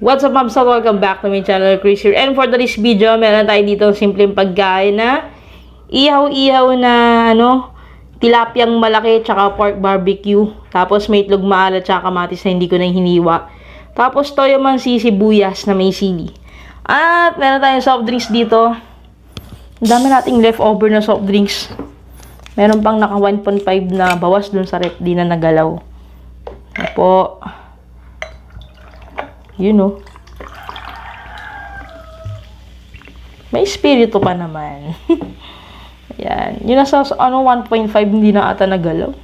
What's up, Mams? Welcome back to my channel, Chris here. And for today's video, meron tayo dito simpleng pagkain na ihaw-ihaw na tilapyang malaki tsaka pork barbecue. Tapos may itlog maalat tsaka kamatis na hindi ko na hiniwa. Tapos toyo mansi sibuyas na may sili. At meron tayong soft drinks dito. Ang dami nating leftover na soft drinks. Meron pang naka 1.5 na bawas dun sa rep, di na nagalaw. Opo. May espiritu pa naman. Ayan. Yung nasa 1.5 hindi na ata nagalaw.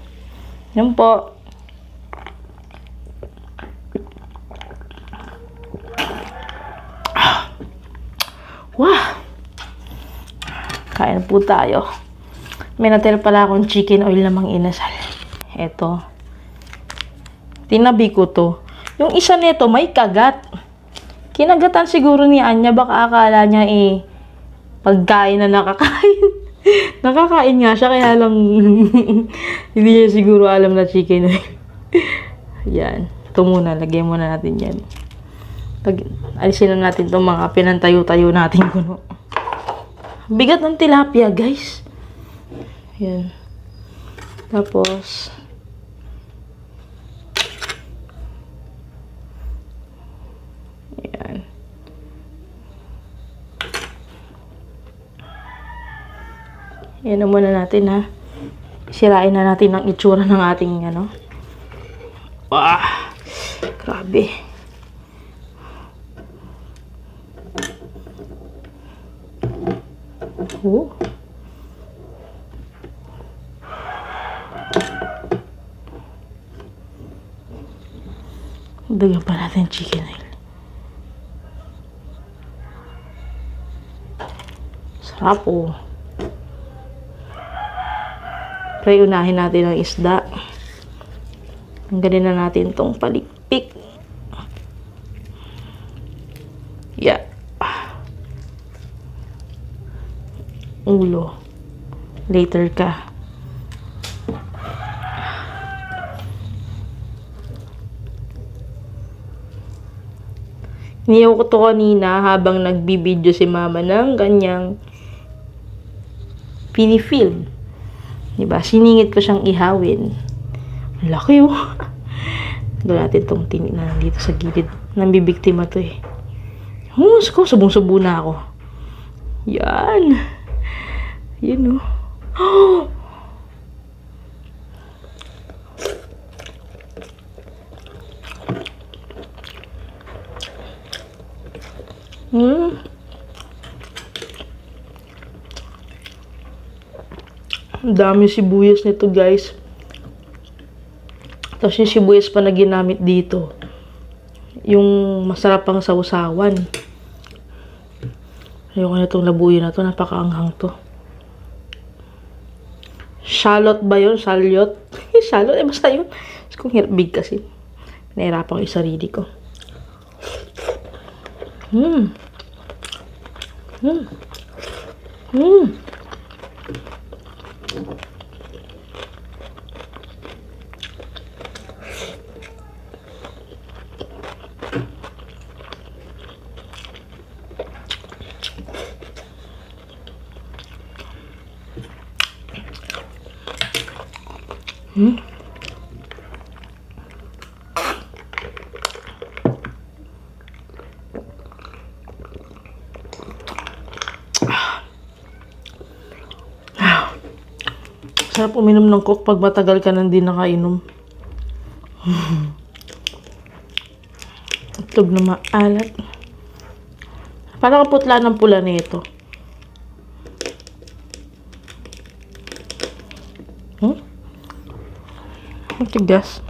Yan po. Wow! Kain po tayo. May natira pala akong chicken oil na mang inasal. Eto. Tinabi ko to. Yung isa nito may kagat. Kinagatan siguro ni Anya. Baka akala niya pagkain na nakakain. Nakakain nga siya. Kaya lang hindi niya siguro alam na chicken oil. Yan. Ito muna. Lagyan muna natin yan. Alisin na natin itong mga pinantayo-tayo natin kuno. Bigat ng tilapia, guys. Yan. Tapos yan. Yan na muna natin, ha. Sirain na natin ang itsura ng ating grabe. Oh. Dagyan pa natin chicken oil. Sarap, oh. Pero unahin natin ang isda. Tanggalin na natin tong palikpik. Yeah. Ulo. Later ka. Niyaw ko to kanina habang nagbibideo si mama ng kanyang pinifilm. Diba? Siningit ko siyang ihawin. Ang laki, oh. Doon natin itong tininan dito sa gilid. Nambibiktima to, eh. Subong-subo na ako. Yan. Yun, oh. Ang dami sibuyas nito, guys. Tapos yung sibuyas pa na ginamit dito. Yung masarap pang sausawan. Ayoko na itong labuyo na to. Napakaanghang to. Shallot ba yun? Shallot? Shallot? Basta yun. Kung big kasi. Nahirapan ko yung sarili ko. Sarap uminom ng Coke pag matagal ka nang di nakainom. Itlog na maalat. Parang putla ng pula nito. Ang tigas.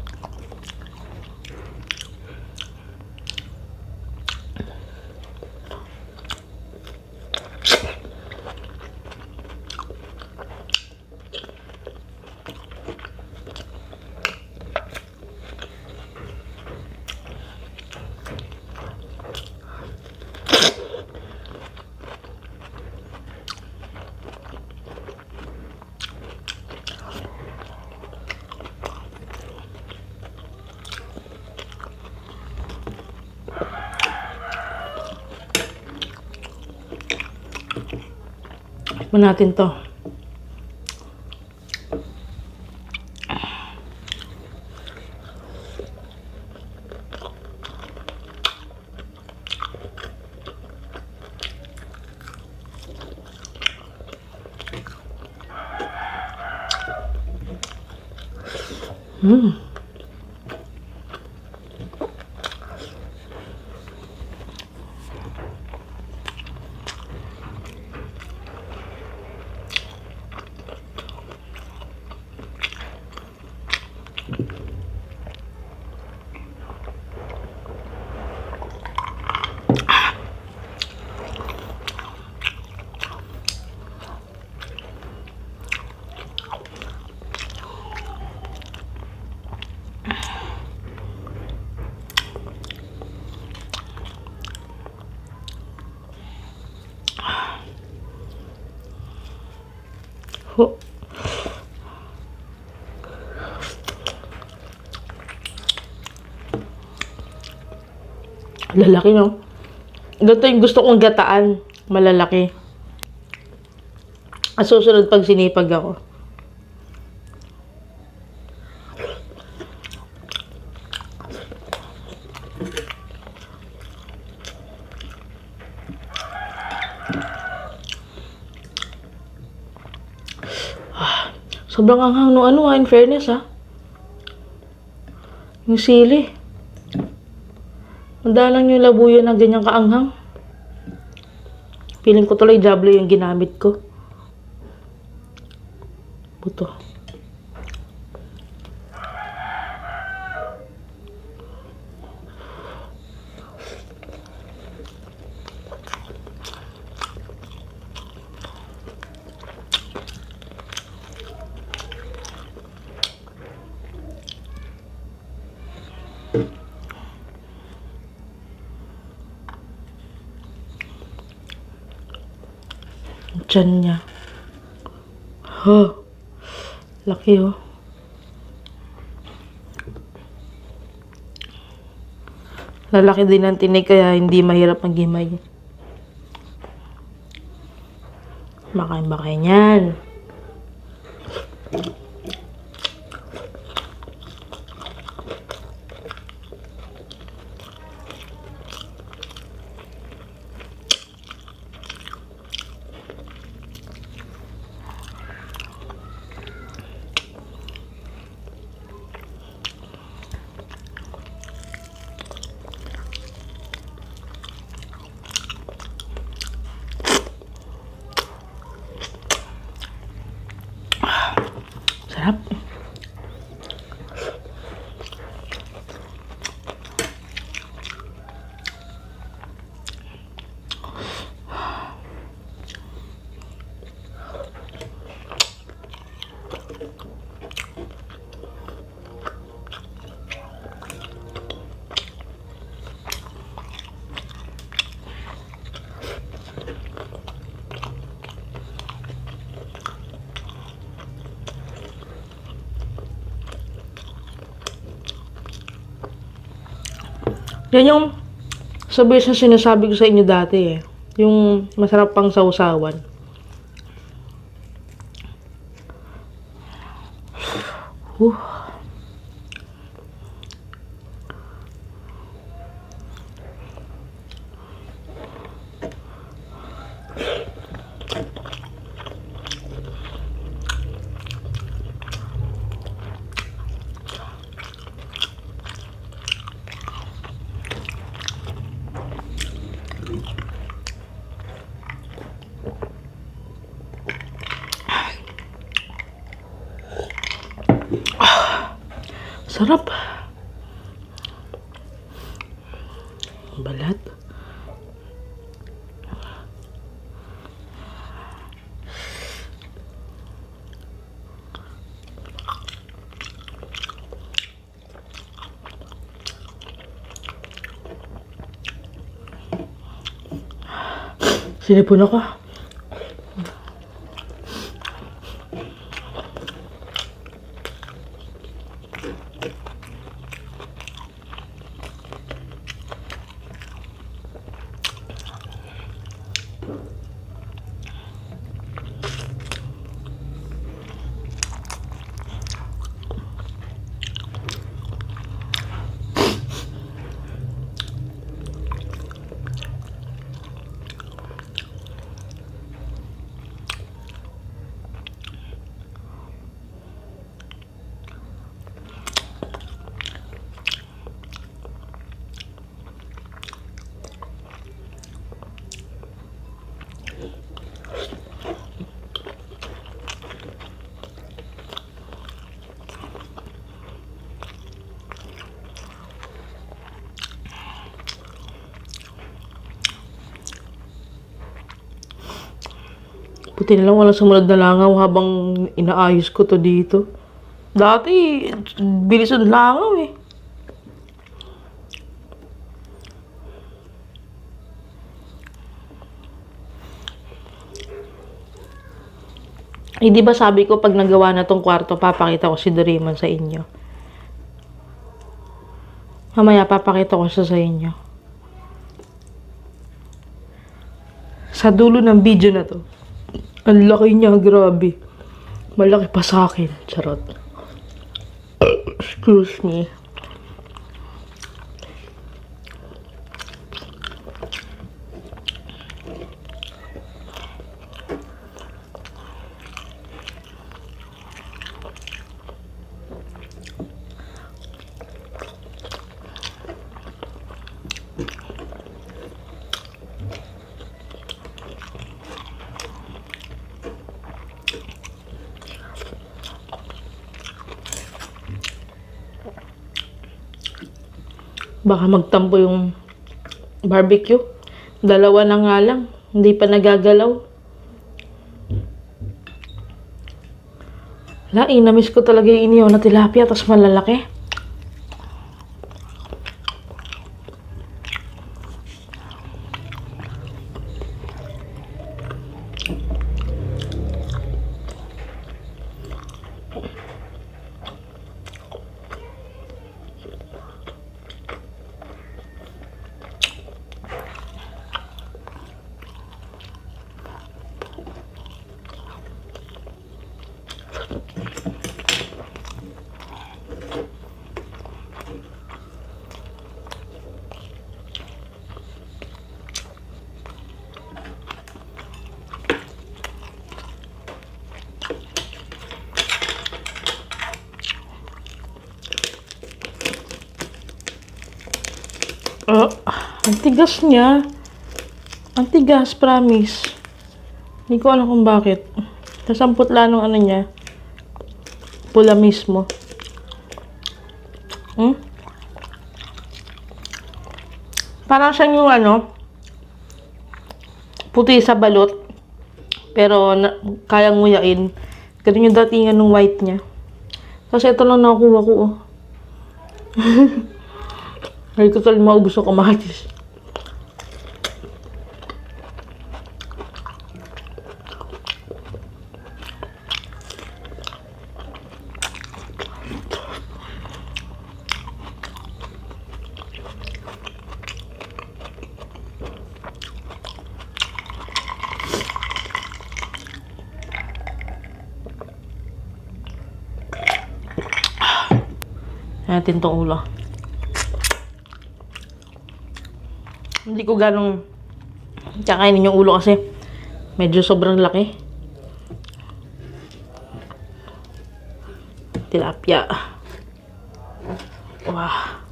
Tikman natin to. Oh. Lalaki, no? Ganito yung gusto kong gataan. Malalaki. At susunod pag sinipag ako. Sobrang anghang no ano in fairness Yung sili. Madalang yung labuyo na ganyang kaanghang. Feeling ko tuloy Diablo yung ginamit ko. Buto. Tiyan niya. Laki Lalaki din ang tinig kaya hindi mahirap maghimay. Makain-bakain yan. Sarap. Yan yung sabi sa sinasabi ko sa inyo dati Yung masarap pang sausawan. Sarap. Balat. Sinipon ako. Buti na lang walang sumunod na langaw habang inaayos ko to dito. Dati, bilis ang langaw eh. Eh, di ba sabi ko pag nagawa na tong kwarto, papakita ko si Doraemon sa inyo. Mamaya papakita ko siya sa inyo. Sa dulo ng video na to. Ang laki niya, grabe. Malaki pa sa akin. Charot. Excuse me. Baka magtampo yung barbecue. Dalawa na nga lang. Hindi pa nagagalaw. Namiss ko talaga yung inihaw na tilapia, tapos malalaki. Ang tigas niya. Ang tigas, promise. Hindi ko alam kung bakit. Tapos ang putla ng ano niya. Pula mismo. Parang siyang yung ano, puti sa balot. Pero kayang nguyain. Ganun yung datingan ng white niya. Tapos ito lang nakukuha ko. Hindi ko talagang maubos ang kamatis. Natin tong ulo. Hindi ko ganong kakainin yung ulo kasi medyo sobrang laki. Tilapia. Wow.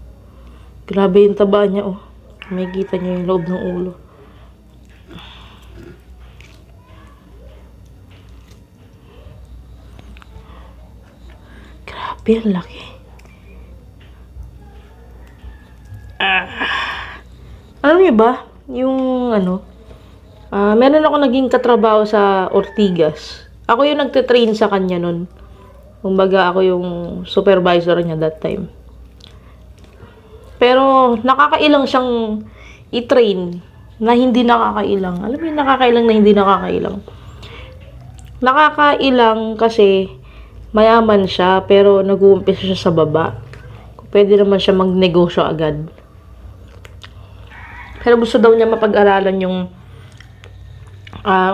Grabe yung taba niya, oh. May kita niyo yung loob ng ulo. Grabe, ang laki. Alam niyo ba, yung ano, meron ako naging katrabaho sa Ortigas. Ako yung nagte-train sa kanya nun. Kumbaga ako yung supervisor niya that time. Pero nakakailang siyang i-train na hindi nakakailang. Alam mo yung nakakailang na hindi nakakailang. Nakakailang kasi mayaman siya pero nag-uumpisa siya sa baba. Pwede naman siya magnegosyo agad. Pero gusto daw niya mapag-aralan yung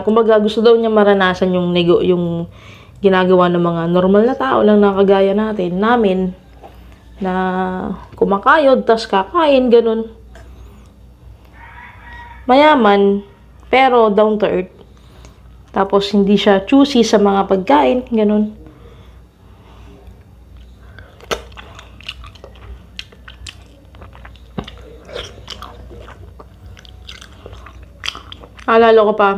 kumbaga gusto daw niya maranasan yung ginagawa ng mga normal na tao lang na kagaya namin na kumakayod tas kakain ganun. Mayaman pero down to earth. Tapos hindi siya choosy sa mga pagkain, ganun. Alala ko pa,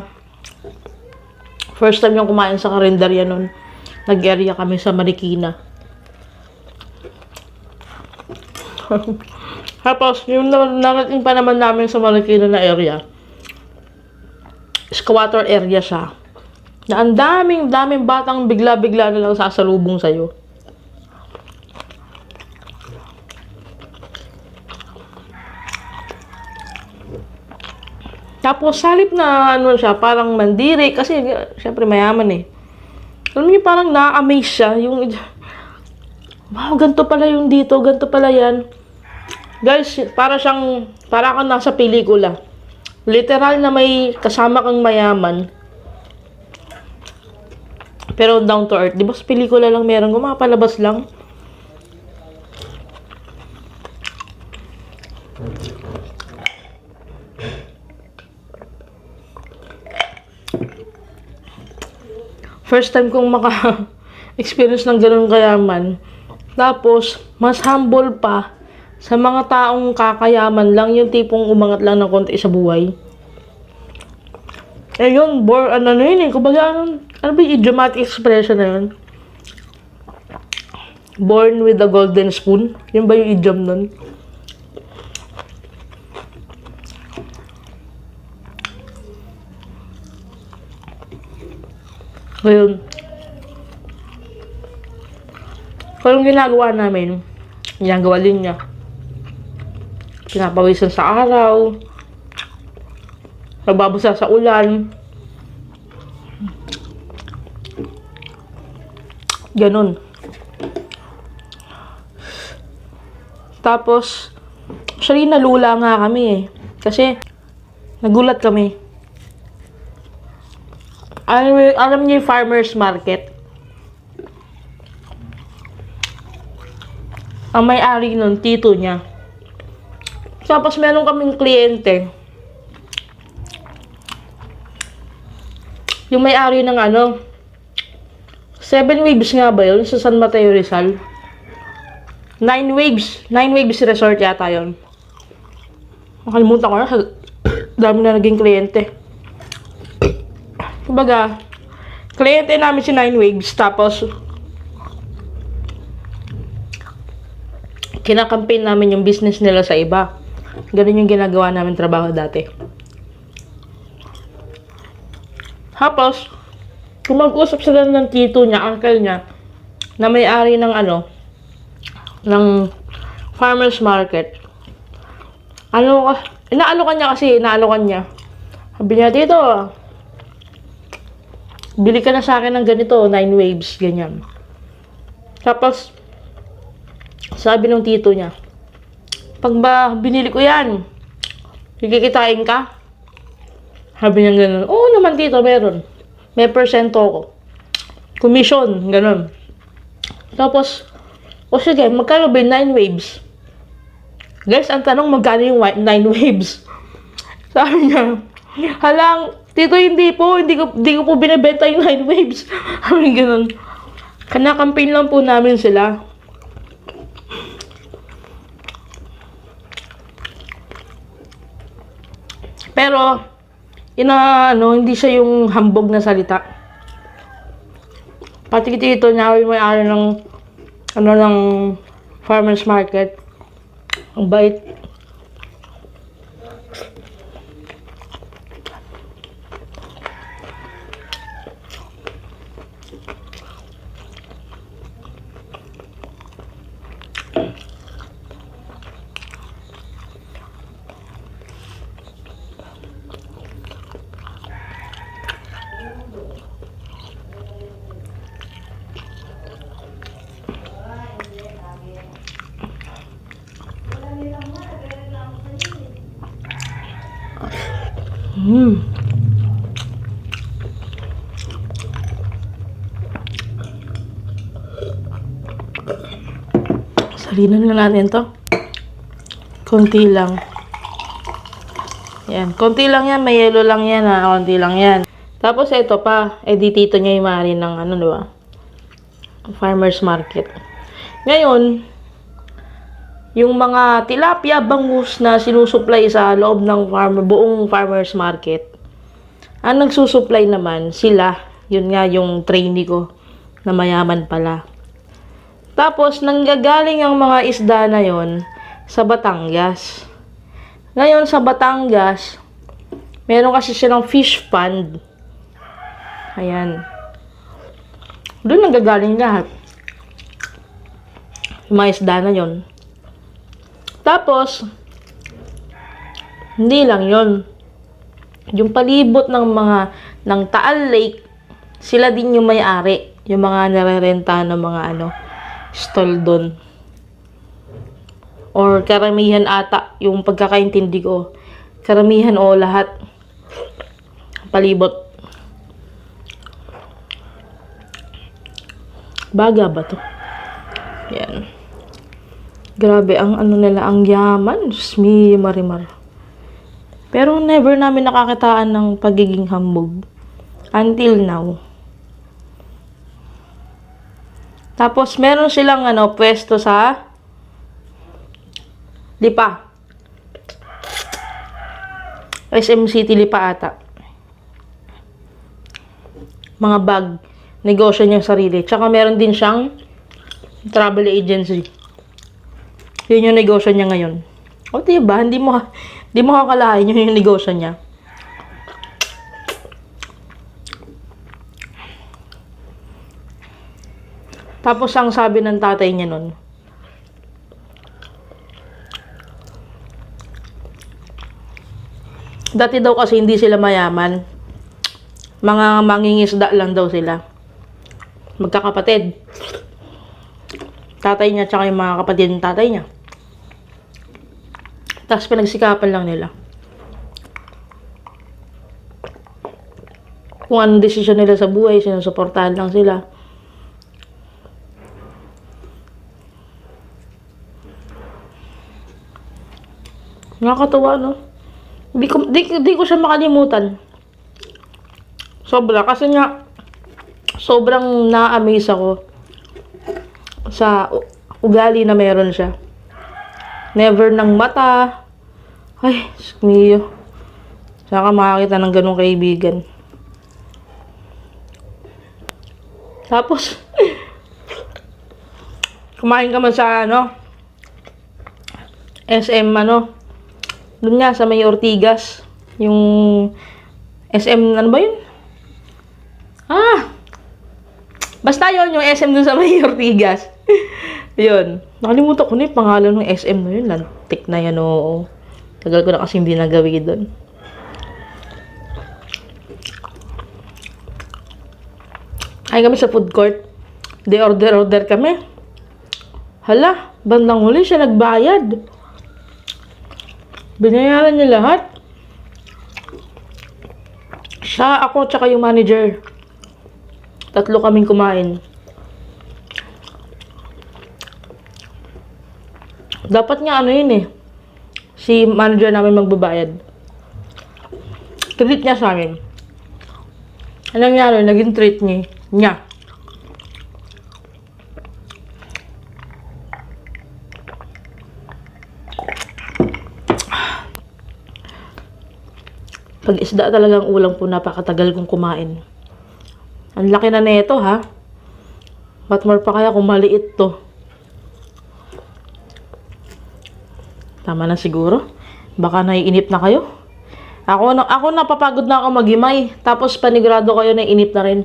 first time yung kumain sa karinderya nun, nag-area kami sa Marikina. Tapos, yung narating pa naman namin sa Marikina na area, squatter area siya. Na ang daming batang bigla-bigla na lang sasalubong sa'yo. Tapos, salip na ano siya, parang mandiri. Kasi, syempre, mayaman eh. Alam niyo, parang na-amaze siya. Yung, wow, ganito pala yung dito, ganito pala yan. Guys, para kang nasa pelikula. Literal na may kasama kang mayaman. Pero down to earth. Di ba sa pelikula lang meron, gumapalabas lang. First time kong maka-experience ng ganun kayaman. Tapos, mas humble pa sa mga taong kakayaman lang, yung tipong umangat lang ng konti sa buhay. Eh yun, ano yun eh, kumbaga ano ba yung idiomatic expression na yun? Born with a golden spoon? Yun ba yung idiom nun? Ngayon, kung yung ginagawa namin, ginagawa din niya. Pinapawisan sa araw, nagbabasa sa ulan, ganun. Tapos, actually nalula nga kami eh. Kasi, nagulat kami. Alam niyo yung farmer's market? Ang may-ari nun, tito niya. Tapos meron kaming kliyente. Yung may-ari ng 7 Waves nga ba yun? Sa San Mateo Rizal? 9 Waves. 9 Waves Resort yata yun. Nakalimutan ko na. Dami na naging kliyente. Kumbaga, kliyente namin si 9 Waves. Tapos, kinakampaign namin yung business nila sa iba. Ganun yung ginagawa namin trabaho dati. Tapos, kung mag-usap sila ng tito niya, uncle niya, na may-ari ng ng farmer's market. Inaalokan niya. Sabi niya, tito, bili ka na sa akin ng ganito, 9 Waves, ganyan. Tapos, sabi ng tito niya, pag ba binili ko yan, kikitain ka? Sabi niya gano'n, oo naman tito, meron. May persento ko. Commission, gano'n. Tapos, o sige, magkano ba yung 9 Waves? Guys, ang tanong, magkano yung 9 Waves? Sabi niya, halang, tito, hindi ko po binibenta yung 9 Waves. Sabi niya gano'n. Kanakampaign lang po namin sila. Pero, hindi siya yung hambog na salita. Pati tito niya, yung may-ari ng, ng farmer's market. Ang bait. Salinan na natin to. Konti lang. Yan. Konti lang yan. May yellow lang yan ha. Konti lang yan. Tapos ito pa. Di tito niya yung maaari ng diba? Farmer's market. Ngayon, yung mga tilapia, bangus na sinusupply sa loob ng buong farmer's market, ang nagsusupply naman, sila. Yun nga yung trainee ko na mayaman pala. Tapos, nanggagaling ang mga isda na yon sa Batangas. Ngayon, sa Batangas, meron kasi silang fish pond. Ayan. Doon nanggagaling lahat. Yung mga isda na yun. Tapos, hindi lang yun. Yung palibot ng Taal Lake, sila din yung may-ari. Yung mga narerenta ng mga stall doon. Or karamihan ata, yung pagkakaintindi ko. Karamihan o lahat. Palibot. Baga ba to? Yan. Grabe, ang nila, ang yaman. Diyos me, marimar. Pero never namin nakakitaan ng pagiging hambog. Until now. Tapos, meron silang pwesto sa Lipa. SM City Lipa ata. Mga bag. Negosyo niya sarili. Tsaka meron din siyang travel agency. Yun yung negosyo niya ngayon. O, diba? Hindi mo kakalain yun yung negosyo niya. Tapos, ang sabi ng tatay niya nun, dati daw kasi hindi sila mayaman. Mga mangingisda lang daw sila. Magkakapatid. Tatay niya tsaka yung mga kapatid ng tatay niya. Tapos pinagsikapan lang nila. Kung anong desisyon nila sa buhay, sinusuportahan lang sila. Nakakatawa, no? Di ko siya makalimutan. Sobra. Kasi nga, sobrang na-amaze ako sa ugali na meron siya. Never ng mata. Ay, mio. Saka makakita ng ganong kaibigan. Tapos, kumain ka man sa SM doon nga sa may Ortigas. Yung SM, ano ba yun? Basta yun, yung SM doon sa may Ortigas. Yun. Nakalimutan ko na yung pangalan ng SM na yun. Lantik na yan, oo. Tagal ko na kasi hindi nagawi doon. Ay kami sa food court. Di order kami. Hala, bandang huli siya nagbayad. Binayaran niya lahat. Siya, ako, tsaka yung manager. 3 kaming kumain. Dapat nga yun si manager namin magbabayad. Treat niya sa amin. Anong nangyari? Naging treat niya. Pag isda talagang ulam po, napakatagal kong kumain. Ang laki na neto, ha? What more pa kaya kung maliit to? Tama na siguro. Baka naiinip na kayo. Ako napapagod na ako maghimay. Tapos panigurado kayo na inip na rin.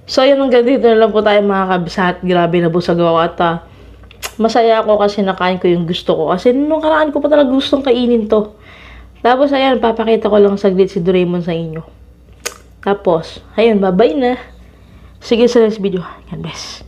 So, yun, hanggang dito na lang po tayo mga kabsat. Grabe na busag ako at masaya ako kasi nakain ko yung gusto ko. Kasi nung karaan ko pa talaga gustong kainin to. Tapos, ayan, papakita ko lang saglit si Doraemon sa inyo. Tapos, ayun, bye-bye na. Sige sa next video. God bless.